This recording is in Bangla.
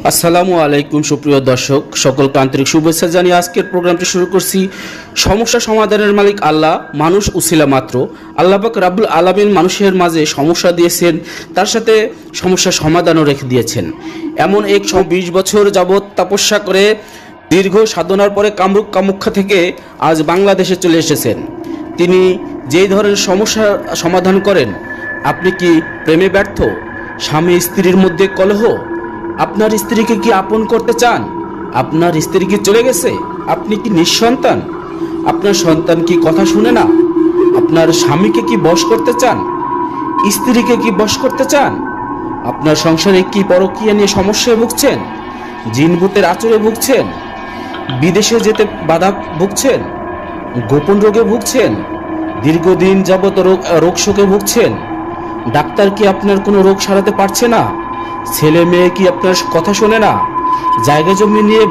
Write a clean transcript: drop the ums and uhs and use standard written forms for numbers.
আসসালামু আলাইকুম সুপ্রিয় দর্শক, সকলকে আন্তরিক শুভেচ্ছা জানিয়ে আজকের প্রোগ্রামটি শুরু করছি। সমস্যা সমাধানের মালিক আল্লাহ, মানুষ উসিলা মাত্র। আল্লাহ পাক রাব্বুল আলামিন মানুষের মাঝে সমস্যা দিয়েছেন, তার সাথে সমস্যার সমাধানও রেখে দিয়েছেন। এমন এক 20 বছর যাবৎ তপস্যা করে দীর্ঘ সাধনার পরে কামরূপ কামাখ্যা থেকে আজ বাংলাদেশে চলে এসেছেন। তিনি যেই ধরনের সমস্যার সমাধান করেন। আপনি কি প্রেমে ব্যর্থ? স্বামী স্ত্রীর মধ্যে কলহ? আপনার স্ত্রীকে কি আপন করতে চান? আপনার স্ত্রী কি চলে গেছে? আপনি কি নিঃসন্তান? আপনার সন্তান কি কথা শুনে না? আপনার স্বামীকে কি বশ করতে চান? স্ত্রীকে কি বশ করতে চান? আপনার সংসারে কি পরকীয়া নিয়ে সমস্যায় ভুগছেন? জিন ভূতের আচরে ভুগছেন? বিদেশে যেতে বাধা ভুগছেন? গোপন রোগে ভুগছেন? দীর্ঘদিন যাবত রোগ শোকে ভুগছেন? ডাক্তার কি আপনার কোনো রোগ সারাতে পারছে না? ছেলে মেয়ে কি আপনার কথা শোনে না? জায়গা জমি নিয়ে